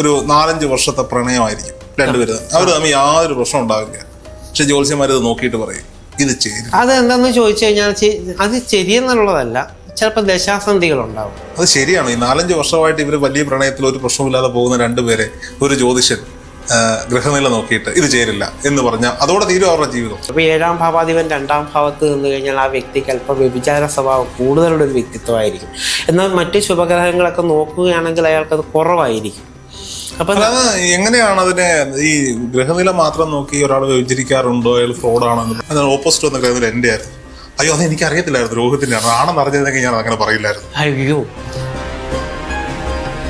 ഒരു 4-5 വർഷത്തെ പ്രണയമായിരിക്കും രണ്ടുപേരും. അവർ തമ്മിൽ യാതൊരു പ്രശ്നം ഉണ്ടാവില്ല. പക്ഷെ ജ്യോത്സ്യന്മാർ ഇത് നോക്കിയിട്ട് പറയും ഇത് ചേരും. അത് എന്താന്ന് ചോദിച്ചു കഴിഞ്ഞാൽ അത് ശരിയെന്നുള്ളതല്ല, ചിലപ്പോൾ ദശാസന്ധികളുണ്ടാവും. അത് ശരിയാണ്. ഈ 4-5 വർഷമായിട്ട് ഇവർ വലിയ പ്രണയത്തിൽ ഒരു പ്രശ്നമില്ലാതെ പോകുന്ന രണ്ടുപേരെ ഒരു ജ്യോതിഷൻ ഗ്രഹനില നോക്കിയിട്ട് ഇത് ചേരില്ല എന്ന് പറഞ്ഞാൽ അതോടെ തീരും അവരുടെ ജീവിതം. അപ്പൊ 7ാം ഭാവാധിപൻ 2ാം ഭാവത്ത് നിന്ന് കഴിഞ്ഞാൽ ആ വ്യക്തിക്ക് അല്പം വ്യഭിചാര സ്വഭാവം കൂടുതലുള്ള ഒരു വ്യക്തിത്വമായിരിക്കും. എന്നാൽ മറ്റ് ശുഭഗ്രഹങ്ങളൊക്കെ നോക്കുകയാണെങ്കിൽ അയാൾക്കത് കുറവായിരിക്കും. അപ്പൊ എങ്ങനെയാണ് അതിനെ ഈ ഗ്രഹനില മാത്രം നോക്കി ഒരാൾ വ്യഭിചരിക്കാറുണ്ടോ, അയാൾ ഫ്രോഡാണെന്ന് അതിന് ഓപ്പോസിറ്റ് വന്ന ഗ്രഹനില എൻ്റെ ആയിരുന്നു. അയ്യോ അത് എനിക്ക് അറിയത്തില്ലായിരുന്നു, രോഹിത്തിന്റെ ആണെന്ന് അറിഞ്ഞതെങ്കിൽ ഞാൻ അങ്ങനെ പറയില്ലായിരുന്നു. അയ്യോ,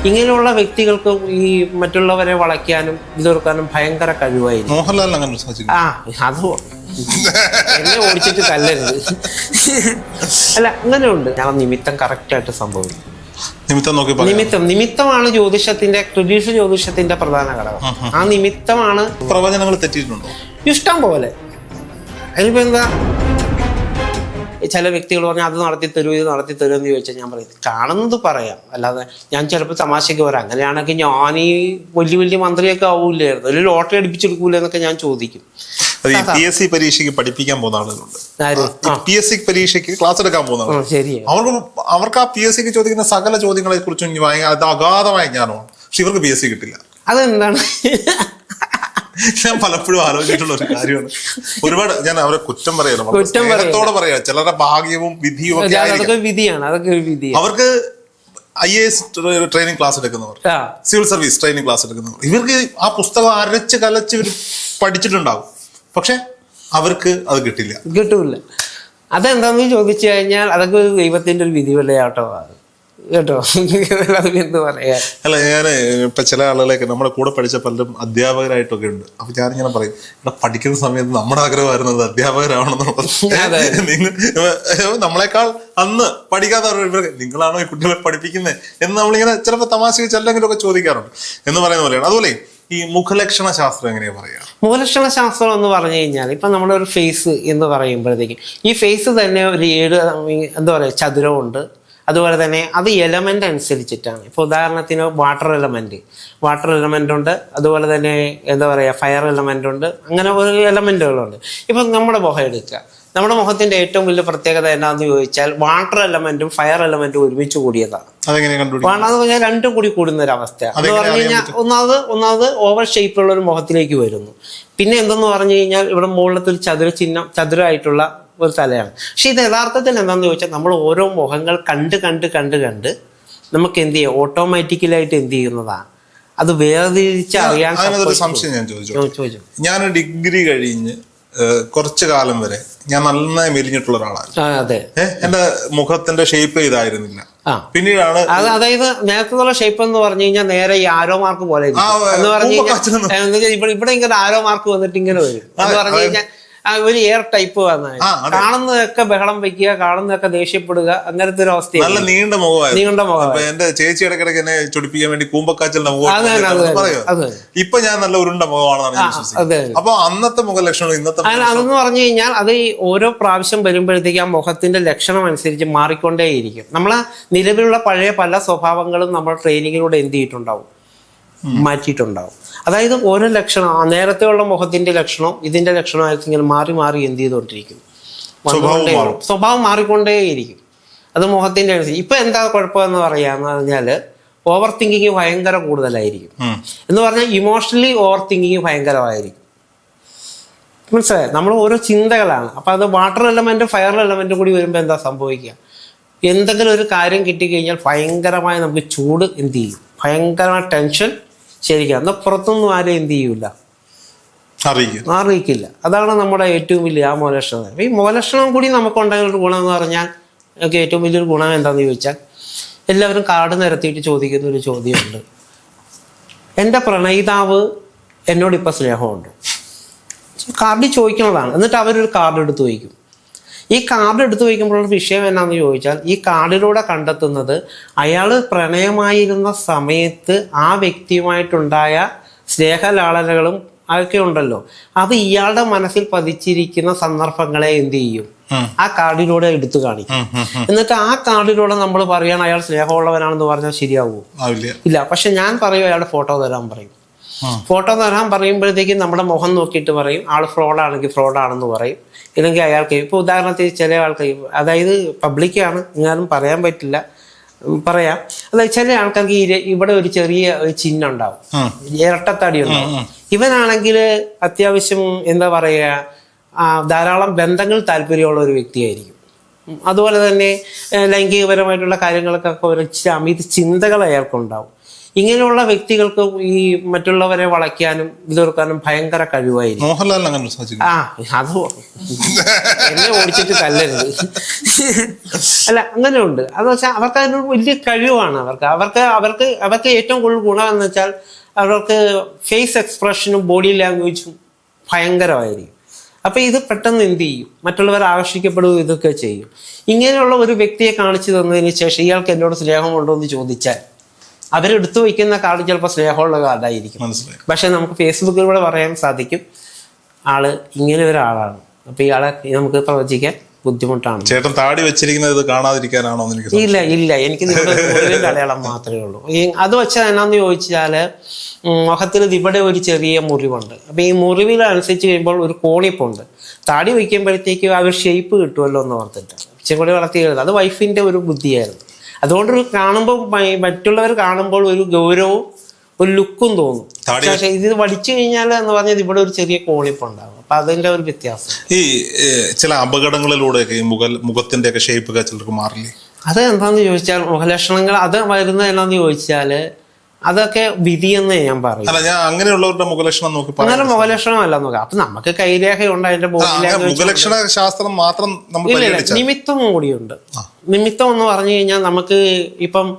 ഇങ്ങനെയുള്ള വ്യക്തികൾക്ക് ഈ മറ്റുള്ളവരെ വളയ്ക്കാനും ഇതൊരുക്കാനും ഭയങ്കര കഴിവായിരുന്നു. മോഹൻലാൽ അങ്ങനെ അത് എന്നെ ഓടിച്ചിട്ട് തല്ലരുത്. അല്ല, അങ്ങനെയുണ്ട്. ഞാൻ നിമിത്തം കറക്റ്റായിട്ട് സംഭവിക്കും. നിമിത്തമാണ് ജ്യോതിഷത്തിന്റെ ട്രഡീഷണൽ ജ്യോതിഷത്തിന്റെ പ്രധാന ഘടകം. ആ നിമിത്തമാണ്. പ്രവചനങ്ങൾ തെറ്റിയിട്ടുണ്ടോ? ഇഷ്ടം പോലെ. അതിനിപ്പോ എന്താ, ചില വ്യക്തികൾ പറഞ്ഞാൽ അത് നടത്തി തരൂ ഇത് നടത്തി തരൂ എന്ന് ചോദിച്ചാൽ ഞാൻ പറയും കാണുന്നത് പറയാം, അല്ലാതെ ഞാൻ ചിലപ്പോൾ തമാശയ്ക്ക് പറയാം. അങ്ങനെയാണെങ്കിൽ ഞാൻ ഈ വലിയ മന്ത്രിയൊക്കെ ആവൂലായിരുന്നു, ഒരു ലോട്ടറി അടിപ്പിച്ചെടുക്കൂല എന്നൊക്കെ ഞാൻ ചോദിക്കും. PSC പരീക്ഷയ്ക്ക് പഠിപ്പിക്കാൻ പോകുന്ന ആളുകളുണ്ട്, PSC പരീക്ഷയ്ക്ക് ക്ലാസ് എടുക്കാൻ പോകുന്ന അവർക്ക് ആ PSCക്ക് ചോദിക്കുന്ന സകല ചോദ്യങ്ങളെ കുറിച്ചും അഗാധമായ ജ്ഞാനമാണ്. പക്ഷെ ഇവർക്ക് PSC കിട്ടില്ല. അതെന്താണ്? ഞാൻ പലപ്പോഴും ആലോചിച്ചിട്ടുള്ള ഒരു കാര്യമാണ്. ഒരുപാട് ഞാൻ അവരെ കുറ്റം പറയാം, പറയാം. ചിലരുടെ ഭാഗ്യവും വിധിയും അവർക്ക് IAS ട്രെയിനിങ് ക്ലാസ് എടുക്കുന്നവർ, സിവിൽ സർവീസ് ട്രെയിനിങ് ക്ലാസ് എടുക്കുന്നവർ, ഇവർക്ക് ആ പുസ്തകം അരച്ച് കലച്ച് ഇവർ പഠിച്ചിട്ടുണ്ടാവും. പക്ഷെ അവർക്ക് അത് കിട്ടൂല. അതെന്താന്ന് ചോദിച്ചു കഴിഞ്ഞാൽ അതൊക്കെ ദൈവത്തിന്റെ ഒരു വിധി വിളയാട്ടോ കേട്ടോ. എന്ത് പറയാ. അല്ല, ഞാൻ ഇപ്പൊ ചില ആളുകളെയൊക്കെ നമ്മുടെ കൂടെ പഠിച്ച പലരും അധ്യാപകരായിട്ടൊക്കെ ഉണ്ട്. അപ്പൊ ഞാനിങ്ങനെ പറയും, ഇവിടെ പഠിക്കുന്ന സമയത്ത് നമ്മുടെ ആഗ്രഹമായിരുന്നത് അധ്യാപകരാവണമെന്നുള്ളത്. നമ്മളെക്കാൾ അന്ന് പഠിക്കാത്തവർ നിങ്ങളാണോ ഈ കുട്ടികളെ പഠിപ്പിക്കുന്നത് എന്ന് നമ്മളിങ്ങനെ ചിലപ്പോൾ തമാശക്ക് ചെല്ലെങ്കിലും ഒക്കെ ചോദിക്കാറുണ്ട് എന്ന് പറയുന്ന പോലെയാണ്. അതുപോലെ ഈ മുഖലക്ഷണ ശാസ്ത്രം എങ്ങനെയാ പറയാ? മുഖലക്ഷണ ശാസ്ത്രം എന്ന് പറഞ്ഞു കഴിഞ്ഞാൽ ഇപ്പൊ നമ്മുടെ ഒരു ഫേസ് എന്ന് പറയുമ്പോഴത്തേക്കും ഈ ഫേസ് തന്നെ ഒരു 7 എന്താ പറയാ ചതുരമുണ്ട്. അതുപോലെ തന്നെ അത് എലമെന്റ് അനുസരിച്ചിട്ടാണ്. ഇപ്പോൾ ഉദാഹരണത്തിന് വാട്ടർ എലമെന്റ് ഉണ്ട്, അതുപോലെ തന്നെ എന്താ പറയുക ഫയർ എലമെന്റ് ഉണ്ട്, അങ്ങനെ ഒരു എലമെന്റുകളുണ്ട്. ഇപ്പം നമ്മുടെ മുഖം എടുക്കുക, നമ്മുടെ മുഖത്തിന്റെ ഏറ്റവും വലിയ പ്രത്യേകത എന്താണെന്ന് ചോദിച്ചാൽ വാട്ടർ എലമെന്റും ഫയർ എലമെന്റും ഒരുമിച്ച് കൂടിയതാണ്. അതെന്ന് പറഞ്ഞാൽ രണ്ടും കൂടി കൂടുന്ന ഒരു അവസ്ഥ എന്ന് പറഞ്ഞു കഴിഞ്ഞാൽ ഒന്നാമത് ഓവൽ ഷേപ്പിലുള്ള ഒരു മുഖത്തിലേക്ക് വരുന്നു. പിന്നെ എന്തെന്ന് പറഞ്ഞു കഴിഞ്ഞാൽ ഇവിടെ മുകളിലത്തെ ഒരു ചതുരമായിട്ടുള്ള ഒരു തലയാണ്. പക്ഷെ ഇത് യഥാർത്ഥത്തിൽ എന്താണെന്ന് ചോദിച്ചാൽ നമ്മൾ ഓരോ മുഖങ്ങൾ കണ്ട് നമുക്ക് എന്ത് ചെയ്യും, ഓട്ടോമാറ്റിക്കലായിട്ട് എന്ത് ചെയ്യുന്നതാണ്, അത് വേർതിരിച്ച് അറിയാൻ. സംശയം ഞാൻ ചോദിച്ചു. ഞാൻ ഡിഗ്രി കഴിഞ്ഞ് കുറച്ചു കാലം വരെ ഞാൻ നന്നായി മെലിഞ്ഞിട്ടുള്ള ഒരാളാണ്. അതെ, എന്റെ മുഖത്തിന്റെ ഷേപ്പ് ഇതായിരുന്നില്ല. പിന്നീടാണ് അതായത് നേരത്തെ ഷേപ്പ് എന്ന് പറഞ്ഞു കഴിഞ്ഞാൽ നേരെ ഈ ആരോ മാർക്ക് പോലെ എന്ന് പറഞ്ഞു കഴിഞ്ഞാൽ ഇവിടെ ഇങ്ങനെ ആരോ മാർക്ക് വന്നിട്ട് ഇങ്ങനെ വരും എന്ന് പറഞ്ഞു കഴിഞ്ഞാൽ ഒരു എയർ ടൈപ്പ് വന്നാൽ കാണുന്നതൊക്കെ ബഹളം വെക്കുക, കാണുന്നതൊക്കെ ദേഷ്യപ്പെടുക, അങ്ങനത്തെ ഒരു അവസ്ഥ. നല്ല നീണ്ട മുഖം. എന്റെ ചേച്ചി ഇടയ്ക്കിടയ്ക്ക് എന്നെ ചൊടിപ്പിക്കാൻ വേണ്ടി കൂമ്പക്കാച്ചലിന്റെ മുഖം. ഇപ്പൊ ഞാൻ നല്ല ഉരുണ്ട മുഖമാണെന്നാണ് ഞാൻ വിശ്വസിക്കുന്നത്. അപ്പൊ അന്നത്തെ മുഖലക്ഷണം ഇന്നത്തെ അതെന്ന് പറഞ്ഞു കഴിഞ്ഞാൽ അത് ഈ ഓരോ പ്രാവശ്യം വരുമ്പോഴത്തേക്ക് ആ മുഖത്തിന്റെ ലക്ഷണം അനുസരിച്ച് മാറിക്കൊണ്ടേയിരിക്കും. നമ്മളെ നിലവിലുള്ള പഴയ പല സ്വഭാവങ്ങളും നമ്മൾ ട്രെയിനിങ്ങിലൂടെ എന്ത് ചെയ്തിട്ടുണ്ടാവും, മാറ്റിയിട്ടുണ്ടാവും. അതായത് ഓരോ ലക്ഷണം നേരത്തെ ഉള്ള മുഖത്തിന്റെ ലക്ഷണം ഇതിന്റെ ലക്ഷണമായിട്ട് ഇങ്ങനെ മാറി എന്ത് ചെയ്തുകൊണ്ടിരിക്കും, സ്വഭാവം മാറിക്കൊണ്ടേയിരിക്കും. അത് മുഖത്തിന്റെ അനുസരിച്ച്. ഇപ്പൊ എന്താ കുഴപ്പമെന്ന് പറയാന്ന് പറഞ്ഞാല് ഓവർ തിങ്കിങ് ഭയങ്കര കൂടുതലായിരിക്കും. എന്ന് പറഞ്ഞാൽ ഇമോഷണലി ഓവർ തിങ്കിങ് ഭയങ്കരമായിരിക്കും. മനസ്സിലായോ? നമ്മൾ ഓരോ ചിന്തകളാണ്. അപ്പൊ അത് വാട്ടർ എലമെന്റും ഫയർ എലമെന്റും കൂടി വരുമ്പോൾ എന്താ സംഭവിക്കുക, എന്തെങ്കിലും ഒരു കാര്യം കിട്ടിക്കഴിഞ്ഞാൽ ഭയങ്കരമായ നമുക്ക് ചൂട് എന്ത് ചെയ്യും, ഭയങ്കരമായ ടെൻഷൻ. ശരിക്കും എന്നാൽ പുറത്തൊന്നും ആരും എന്ത് ചെയ്യൂല, അറിയിക്കില്ല. അതാണ് നമ്മുടെ ഏറ്റവും വലിയ ആ മുഖലക്ഷണം. ഈ മുഖലക്ഷണം കൂടി നമുക്കുണ്ടാകുന്ന ഒരു ഗുണം എന്ന് പറഞ്ഞാൽ നമുക്ക് ഏറ്റവും വലിയൊരു ഗുണം എന്താണെന്ന് ചോദിച്ചാൽ എല്ലാവരും കാർഡ് നിരത്തിയിട്ട് ചോദിക്കുന്ന ഒരു ചോദ്യമുണ്ട്, എൻ്റെ പ്രണയിതാവ് എന്നോട് ഇപ്പം സ്നേഹമുണ്ട്. കാർഡിൽ ചോദിക്കുന്നതാണ്. എന്നിട്ട് അവരൊരു കാർഡ് എടുത്ത് വയ്ക്കും. ഈ കാർഡ് എടുത്തു വയ്ക്കുമ്പോഴുള്ള വിഷയം എന്നാന്ന് ചോദിച്ചാൽ ഈ കാർഡിലൂടെ കണ്ടെത്തുന്നത് അയാൾ പ്രണയമായിരുന്ന സമയത്ത് ആ വ്യക്തിയുമായിട്ടുണ്ടായ സ്നേഹലാളനകളും അതൊക്കെ ഉണ്ടല്ലോ, അത് ഇയാളുടെ മനസ്സിൽ പതിച്ചിരിക്കുന്ന സന്ദർഭങ്ങളെ എന്ത് ചെയ്യും, ആ കാർഡിലൂടെ എടുത്തു കാണിക്കും. എന്നിട്ട് ആ കാർഡിലൂടെ നമ്മൾ പറയണം അയാൾ സ്നേഹമുള്ളവനാണെന്ന് പറഞ്ഞാൽ ശരിയാവുമോ? ഇല്ല. പക്ഷെ ഞാൻ പറയും അയാളുടെ ഫോട്ടോ തരാൻ പറയും. ഫോട്ടോ തരാൻ പറയുമ്പോഴത്തേക്കും നമ്മുടെ മുഖം നോക്കിയിട്ട് പറയും ആൾ ഫ്രോഡാണെങ്കിൽ ഫ്രോഡാണെന്ന് പറയും. ഇല്ലെങ്കിൽ അയാൾക്ക് ഇപ്പോൾ ഉദാഹരണത്തിന് ചില ആൾക്ക്, അതായത് പബ്ലിക്കാണ് എന്നാലും പറയാൻ പറ്റില്ല, പറയാം. അതായത് ചില ആൾക്കാർക്ക് ഇവിടെ ഒരു ചെറിയ ചിഹ്നം ഉണ്ടാവും, ഇരട്ടത്തടി ഉണ്ടാവും. ഇവനാണെങ്കിൽ അത്യാവശ്യം എന്താ പറയുക, ധാരാളം ബന്ധങ്ങൾ താല്പര്യമുള്ള ഒരു വ്യക്തിയായിരിക്കും. അതുപോലെ തന്നെ ലൈംഗികപരമായിട്ടുള്ള കാര്യങ്ങൾക്കൊക്കെ ഒരു അമിത ചിന്തകൾ അയാൾക്കുണ്ടാവും. ഇങ്ങനെയുള്ള വ്യക്തികൾക്ക് ഈ മറ്റുള്ളവരെ വളയ്ക്കാനും എതിർക്കാനും ഭയങ്കര കഴിവായിരിക്കും. അത് എന്നെ ഓടിച്ചിട്ട് തല്ലരുത്. അല്ല, അങ്ങനെയുണ്ട്. അത് വെച്ചാൽ അവർക്ക് അതിനൊരു വലിയ കഴിവാണ്. അവർക്ക് ഏറ്റവും കൂടുതൽ ഗുണമെന്ന് വെച്ചാൽ അവർക്ക് ഫേസ് എക്സ്പ്രഷനും ബോഡി ലാംഗ്വേജും ഭയങ്കരമായിരിക്കും. അപ്പൊ ഇത് പെട്ടെന്ന് എന്ത് ചെയ്യും, മറ്റുള്ളവർ ആകർഷിക്കപ്പെടുകയും ഇതൊക്കെ ചെയ്യും. ഇങ്ങനെയുള്ള ഒരു വ്യക്തിയെ കാണിച്ചു തന്നതിന് ശേഷം ഇയാൾക്ക് എന്നോട് സ്നേഹമുണ്ടോ എന്ന് ചോദിച്ചാൽ അവരെടുത്തു വയ്ക്കുന്ന കാർഡ് ചിലപ്പോൾ സ്നേഹമുള്ള കാർഡായിരിക്കും. പക്ഷെ നമുക്ക് ഫേസ്ബുക്കിലൂടെ പറയാൻ സാധിക്കും ആള് ഇങ്ങനെ ഒരാളാണ്. അപ്പൊ ഇയാളെ നമുക്ക് പ്രവചിക്കാൻ ബുദ്ധിമുട്ടാണ്. ചേട്ടൻ താടി വെച്ചിരിക്കുന്നത് കാണാതിരിക്കാനാണോ? ഇല്ല, എനിക്ക് മുറിവിന്റെ അടയാളം മാത്രമേ ഉള്ളൂ. അത് വെച്ചാൽ എന്നാന്ന് ചോദിച്ചാല് മുഖത്തിന് ഇവിടെ ഒരു ചെറിയ മുറിവുണ്ട്. അപ്പൊ ഈ മുറിവിനനുസരിച്ച് കഴിയുമ്പോൾ ഒരു കോണിപ്പുണ്ട്. താടി വയ്ക്കുമ്പോഴത്തേക്ക് ആ ഒരു ഷേപ്പ് കിട്ടുമല്ലോ എന്ന് ഓർത്തിട്ട് ചെങ്കൊടി വളർത്തി എഴുതുന്നത്. അത് വൈഫിന്റെ ഒരു ബുദ്ധിയായിരുന്നു. അതുകൊണ്ട് കാണുമ്പോൾ മറ്റുള്ളവർ കാണുമ്പോൾ ഒരു ഗൗരവവും ഒരു ലുക്കും തോന്നും. പക്ഷേ ഇത് വടിച്ചു കഴിഞ്ഞാൽ എന്ന് പറഞ്ഞാൽ ഇവിടെ ഒരു ചെറിയ കോണിപ്പുണ്ടാകും. അപ്പൊ അതിന്റെ ഒരു വ്യത്യാസം. ഈ ചില അപകടങ്ങളിലൂടെയൊക്കെ മുഖത്തിന്റെ ഒക്കെ ഷേപ്പ് ചിലർക്ക് മാറില്ലേ? അത് എന്താന്ന് ചോദിച്ചാൽ മുഖലക്ഷണങ്ങൾ അത് വരുന്നത് എന്നാന്ന് ചോദിച്ചാല് അതൊക്കെ വിധിയെന്ന് ഞാൻ പറയും. അങ്ങനെയുള്ളവരുടെ മുഖലക്ഷണം നോക്കി അങ്ങനെ മുഖലക്ഷണം അല്ല നോക്കാം. അപ്പൊ നമുക്ക് കൈരേഖയുണ്ട്, അതിന്റെ ബോഡി മുഖലക്ഷണ ശാസ്ത്രം മാത്രം നിമിത്തം കൂടിയുണ്ട്. നിമിത്തം എന്ന് പറഞ്ഞു കഴിഞ്ഞാൽ നമുക്ക് ഇപ്പം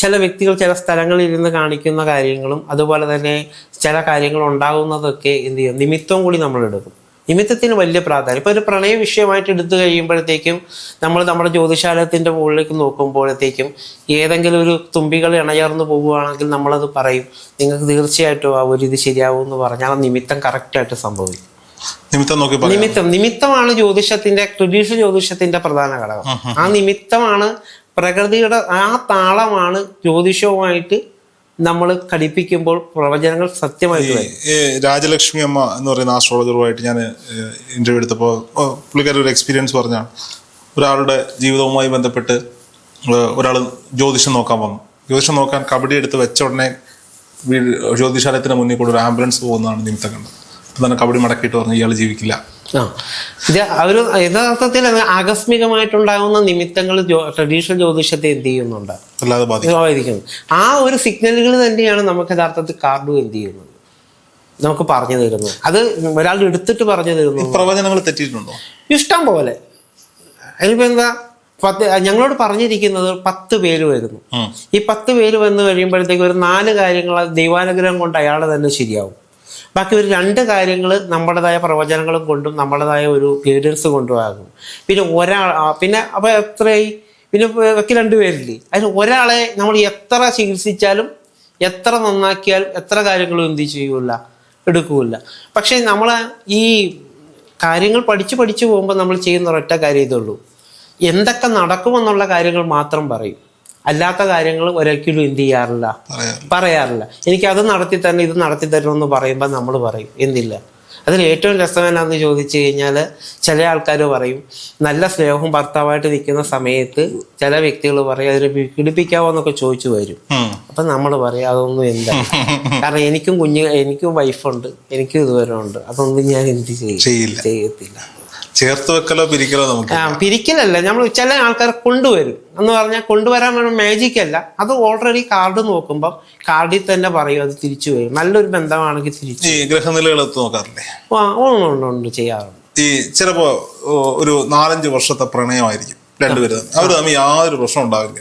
ചില വ്യക്തികൾ ചില സ്ഥലങ്ങളിൽ ഇരുന്ന് കാണിക്കുന്ന കാര്യങ്ങളും അതുപോലെ തന്നെ ചില കാര്യങ്ങൾ ഉണ്ടാകുന്നതൊക്കെ എന്ത് ചെയ്യും, നിമിത്തവും കൂടി നമ്മൾ എടുക്കും. നിമിത്തത്തിന് വലിയ പ്രാധാന്യം. ഇപ്പൊ ഒരു പ്രണയ വിഷയമായിട്ട് എടുത്തു കഴിയുമ്പോഴത്തേക്കും നമ്മൾ നമ്മുടെ ജ്യോതിശാലയത്തിന്റെ മുകളിലേക്ക് നോക്കുമ്പോഴത്തേക്കും ഏതെങ്കിലും ഒരു തുമ്പികൾ ഇണചേർന്ന് പോവുകയാണെങ്കിൽ നമ്മളത് പറയും നിങ്ങൾക്ക് തീർച്ചയായിട്ടും ആ ഒരു ഇത് ശരിയാവും എന്ന് പറഞ്ഞാൽ ആ നിമിത്തം കറക്റ്റായിട്ട് സംഭവിക്കും. നിമിത്തമാണ് ജ്യോതിഷത്തിന്റെ ട്രഡീഷണൽ ജ്യോതിഷത്തിന്റെ പ്രധാന ഘടകം. ആ നിമിത്തമാണ് പ്രകൃതിയുടെ ആ താളമാണ് ജ്യോതിഷവുമായിട്ട് നമ്മൾ ഘടിപ്പിക്കുമ്പോൾ പ്രവചനങ്ങൾ സത്യമായിട്ട് വരും. രാജലക്ഷ്മി അമ്മ എന്ന് പറയുന്ന ആസ്ട്രോളജറുമായിട്ട് ഞാൻ ഇന്റർവ്യൂ എടുത്തപ്പോൾ പുള്ളിക്കാരി ഒരു എക്സ്പീരിയൻസ് പറഞ്ഞാണ്. ഒരാളുടെ ജീവിതവുമായി ബന്ധപ്പെട്ട് ഒരാൾ ജ്യോതിഷം നോക്കാൻ വന്നു. ജ്യോതിഷം നോക്കാൻ കബഡി എടുത്ത് വെച്ച ഉടനെ ജ്യോതിശാലയത്തിന് മുന്നിൽ കൂടെ ഒരു ആംബുലൻസ് പോകുന്നതാണ് നിമിത്തം കണ്ടത്. അപ്പം തന്നെ കബഡി മടക്കിയിട്ട് പറഞ്ഞു ഇയാൾ ജീവിക്കില്ല. ഇത് അവര് യഥാർത്ഥത്തിൽ ആകസ്മികമായിട്ടുണ്ടാകുന്ന നിമിത്തങ്ങൾ ട്രഡീഷണൽ ജ്യോതിഷത്തെ എന്ത് ചെയ്യുന്നുണ്ട്, ബാധിക്കുന്നു. ആ ഒരു സിഗ്നലുകൾ തന്നെയാണ് നമുക്ക് യഥാർത്ഥത്തിൽ കാർഡും എന്ത് ചെയ്യുന്നത്, നമുക്ക് പറഞ്ഞു തരുന്നത്. അത് ഒരാൾ എടുത്തിട്ട് പറഞ്ഞു തരുന്നു. പ്രവചനങ്ങൾ തെറ്റിയിട്ടുണ്ടോ? ഇഷ്ടം പോലെ. അതിനിപ്പോ എന്താ, ഞങ്ങളോട് പറഞ്ഞിരിക്കുന്നത് 10 പേര് വരുന്നു. ഈ 10 പേര് വന്നു കഴിയുമ്പോഴത്തേക്ക് ഒരു 4 കാര്യങ്ങൾ ദൈവാനുഗ്രഹം കൊണ്ട് അയാളെ തന്നെ ശരിയാവും. ബാക്കി ഒരു 2 കാര്യങ്ങൾ നമ്മുടേതായ പ്രവചനങ്ങളും കൊണ്ടും നമ്മുടേതായ ഒരു ഗൈഡൻസ് കൊണ്ടുമാകും. പിന്നെ അപ്പോൾ എത്രയായി, പിന്നെ ബാക്കി 2 പേരില്ലേ, അതിന് ഒരാളെ നമ്മൾ എത്ര ചികിത്സിച്ചാലും എത്ര നന്നാക്കിയാലും എത്ര കാര്യങ്ങളും എന്ത് ചെയ്യൂല, എടുക്കൂല. പക്ഷെ നമ്മൾ ഈ കാര്യങ്ങൾ പഠിച്ചു പോകുമ്പോൾ നമ്മൾ ചെയ്യുന്ന ഒരൊറ്റ കാര്യം ഇതുള്ളൂ, എന്തൊക്കെ നടക്കുമെന്നുള്ള കാര്യങ്ങൾ മാത്രം പറയും. അല്ലാത്ത കാര്യങ്ങൾ ഒരിക്കലും എന്ത് പറയാറില്ല. എനിക്ക് അത് നടത്തി തന്നെ ഇത് നടത്തി തരുമെന്ന് പറയുമ്പോൾ നമ്മൾ പറയും എന്തില്ല. അതിൽ ഏറ്റവും രസം എന്നാന്ന് ചോദിച്ചു കഴിഞ്ഞാൽ ചില ആൾക്കാർ പറയും നല്ല സ്നേഹവും ഭർത്താവായിട്ട് നിൽക്കുന്ന സമയത്ത് ചില വ്യക്തികൾ പറയും അതിനെ പീഡിപ്പിക്കാവോ എന്നൊക്കെ ചോദിച്ചു വരും. അപ്പൊ നമ്മൾ പറയും അതൊന്നും എന്താ, കാരണം എനിക്കും വൈഫുണ്ട്, എനിക്കും ഇതുവരെ ഉണ്ട്, അതൊന്നും ഞാൻ എന്ത് ചെയ്യത്തില്ല. ചേർത്ത് വെക്കലോ പിരിക്കലോ നമുക്ക് പിരിക്കലല്ല, നമ്മൾ ചില ആൾക്കാരെ കൊണ്ടുവരും എന്ന് പറഞ്ഞാൽ കൊണ്ടുവരാൻ വേണം, മാജിക് അല്ല. അത് ഓൾറെഡി കാർഡ് നോക്കുമ്പോൾ കാർഡിൽ തന്നെ പറയും അത് തിരിച്ചു വരും. നല്ലൊരു ബന്ധമാണെങ്കിൽ തിരിച്ചു. ഈ ഗ്രഹനിലകൾ നോക്കാറില്ലേ? ഉണ്ട്, ചെയ്യാറുണ്ട്. ഈ ചിലപ്പോ ഒരു 4-5 വർഷത്തെ പ്രണയമായിരിക്കും രണ്ടുപേരും, അവർ തമ്മിൽ യാതൊരു പ്രശ്നം ഉണ്ടാവില്ല.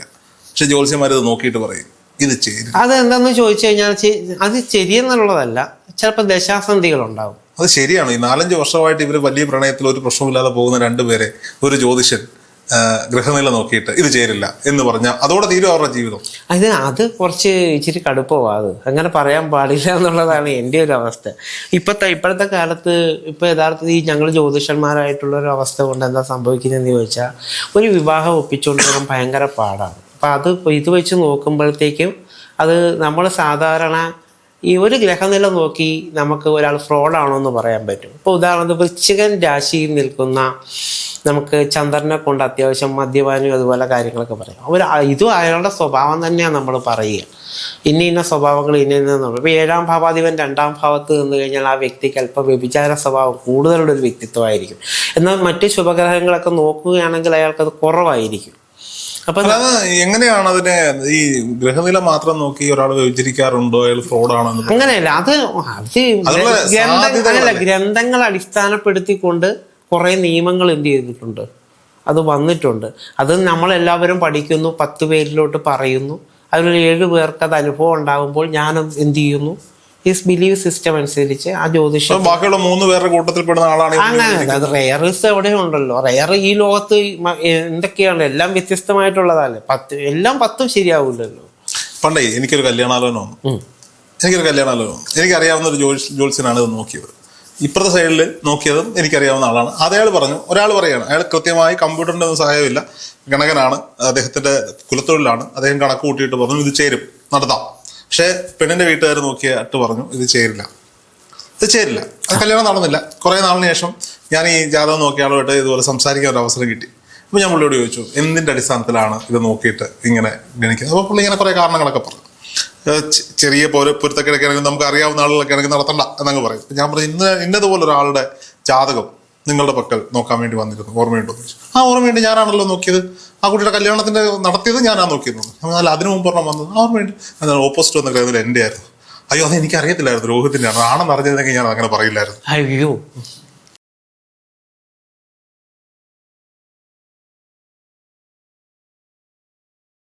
പക്ഷെ ജ്യോത്സ്യന്മാരത് നോക്കിയിട്ട് പറയും ഇത് ചെയ്യും. അത് എന്താന്ന് ചോദിച്ചു കഴിഞ്ഞാൽ അത് ശരിയെന്നുള്ളതല്ല, ചിലപ്പോൾ ദശാസന്ധികൾ ഉണ്ടാവും. അത് ശരിയാണ്. ഈ 4-5 വർഷമായിട്ട് ഇവര് വലിയ പ്രണയത്തിൽ ഒരു പ്രശ്നമില്ലാതെ പോകുന്ന 2 പേരെ ഒരു ജ്യോതിഷൻ ഗ്രഹനില നോക്കിയിട്ട് ഇത് ചേരില്ല എന്ന് പറഞ്ഞാൽ അതോടെ തീരും അവരുടെ ജീവിതം. അത് കുറച്ച് ഇച്ചിരി കടുപ്പമാണ്. അത് അങ്ങനെ പറയാൻ പാടില്ല എന്നുള്ളതാണ് എൻ്റെ ഒരു അവസ്ഥ. ഇപ്പോഴത്തെ കാലത്ത് യഥാർത്ഥത്തിൽ ഈ ഞങ്ങൾ ജ്യോതിഷന്മാരായിട്ടുള്ള ഒരു അവസ്ഥ കൊണ്ട് എന്താ സംഭവിക്കുന്നതെന്ന് ചോദിച്ചാൽ, ഒരു വിവാഹം ഒപ്പിച്ചുകൊണ്ട് വരാൻ ഭയങ്കര പാടാണ്. അപ്പം ഇത് വെച്ച് നോക്കുമ്പോഴത്തേക്കും അത് നമ്മൾ സാധാരണ ഈ ഒരു ഗ്രഹനില നോക്കി നമുക്ക് ഒരാൾ ഫ്രോഡാണോ എന്ന് പറയാൻ പറ്റും. ഇപ്പോൾ ഉദാഹരണത്തിന് വൃശ്ചികൻ രാശിയിൽ നിൽക്കുന്ന നമുക്ക് ചന്ദ്രനെ കൊണ്ട് അത്യാവശ്യം മദ്യപാനും അതുപോലെ കാര്യങ്ങളൊക്കെ പറയാം. ഇതും അയാളുടെ സ്വഭാവം തന്നെയാണ് നമ്മൾ പറയുക. ഇന്ന സ്വഭാവങ്ങൾ ഇന്ന ഇപ്പോൾ 7ാം ഭാവാധിപൻ 2ാം ഭാവത്ത് നിന്ന് കഴിഞ്ഞാൽ ആ വ്യക്തിക്ക് അല്പം വ്യഭിചാര സ്വഭാവം കൂടുതലുള്ള ഒരു വ്യക്തിത്വമായിരിക്കും. എന്നാൽ മറ്റ് ശുഭഗ്രഹങ്ങളൊക്കെ നോക്കുകയാണെങ്കിൽ അയാൾക്കത് കുറവായിരിക്കും. അപ്പൊ എങ്ങനെയാണ് അതിനെ ഈ ഗ്രഹനില മാത്രം നോക്കി ഒരാൾ വ്യഭിചരിക്കാറുണ്ടോ, അയാൾ ഫ്രോഡാണോ? അങ്ങനെയല്ല, അത് ഗ്രന്ഥങ്ങൾ അടിസ്ഥാനപ്പെടുത്തിക്കൊണ്ട് കുറെ നിയമങ്ങൾ എന്ത് ചെയ്തിട്ടുണ്ട്, അത് വന്നിട്ടുണ്ട്. അത് നമ്മളെല്ലാവരും പഠിക്കുന്നു, 10 പേരിലോട്ട് പറയുന്നു. അതിൽ 7 പേർക്ക് അത് അനുഭവം ഉണ്ടാകുമ്പോൾ ഞാൻ എന്ത് ചെയ്യുന്നു, ഹിസ് ബിലീവ് സിസ്റ്റം അനുസരിച്ച് ആ ജ്യോതിഷം ബാക്കിയുള്ള 3 പേരുടെ കൂട്ടത്തിൽപ്പെടുന്ന ആളാണ്. അങ്ങനെ അത് റെയറിസ് എവിടെ ഉണ്ടല്ലോ. റെയർ ഈ ലോകത്ത് എന്തൊക്കെയാണ്, എല്ലാം വ്യത്യസ്തമായിട്ടുള്ളതല്ലേ. 10 എല്ലാം 10 ശരിയാവില്ലല്ലോ. പണ്ടേ എനിക്കൊരു കല്യാണാലോചന വന്നു. എനിക്കറിയാവുന്ന ഒരു ജ്യോത്സ്യനാണ് ഇത് നോക്കിയത്. ഇപ്പുറത്തെ സൈഡിൽ നോക്കിയതും എനിക്കറിയാവുന്ന ആളാണ്. അതയാൾ പറഞ്ഞു, ഒരാൾ പറയാണ്, അയാൾ കൃത്യമായി കമ്പ്യൂട്ടറിന്റെ ഒന്നും സഹായമില്ല, ഗണകനാണ്, അദ്ദേഹത്തിന്റെ കുലത്തൊഴിലാണ്. അദ്ദേഹം കണക്ക് കൂട്ടിയിട്ട് പറഞ്ഞു ഇത് ചേരും, നടത്താം. പക്ഷെ പെണ്ണിന്റെ വീട്ടുകാർ നോക്കിയിട്ട് പറഞ്ഞു ഇത് ചേരില്ല. അത് കല്യാണം നടന്നില്ല. കുറെ നാളിന് ശേഷം ഞാൻ ഈ ജാതകം നോക്കിയ ആളുമായിട്ട് ഇതുപോലെ സംസാരിക്കാൻ ഒരു അവസരം കിട്ടി. അപ്പൊ ഞാൻ പുള്ളിയോട് ചോദിച്ചു, എന്തിന്റെ അടിസ്ഥാനത്തിലാണ് ഇത് നോക്കിയിട്ട് ഇങ്ങനെ ഗണിക്കുന്നത്? അപ്പൊ പുള്ളി ഇങ്ങനെ കുറെ കാരണങ്ങളൊക്കെ പറഞ്ഞു. ചെറിയ പൊരുത്തക്കിടക്കെ ആണെങ്കിൽ നമുക്ക് അറിയാവുന്ന ആളുകളൊക്കെ ആണെങ്കിൽ നടത്തണ്ട എന്നങ്ങ് പറയും. ഞാൻ പറഞ്ഞു, ഇന്നതുപോലെ ഒരാളുടെ ജാതകം നിങ്ങളുടെ പക്കൽ നോക്കാൻ വേണ്ടി വന്നിരുന്നു, ഓർമ്മയുണ്ടോ? ആ ഓർമ്മയുണ്ട്, ഞാനാണല്ലോ നോക്കിയത്. ആ കുട്ടിയുടെ കല്യാണത്തിന്റെ നടത്തിയത് ഞാനാണ് നോക്കിയത്. എന്നാൽ അതിനു മുമ്പ് ഒരെണ്ണം വന്നത് ഓർമ്മയുണ്ട്, എന്നാൽ ഓപ്പോസിറ്റ് വന്ന ഗ്രഹത്തിൽ എൻ്റെ ആയിരുന്നു. അയ്യോ, അത് എനിക്ക് അറിയത്തില്ലായിരുന്നു, രോഹിത്തിന്റെ ആണ്. ആണെന്ന് അറിഞ്ഞിരുന്നെങ്കിൽ ഞാൻ അങ്ങനെ പറയില്ലായിരുന്നു. അയ്യോ,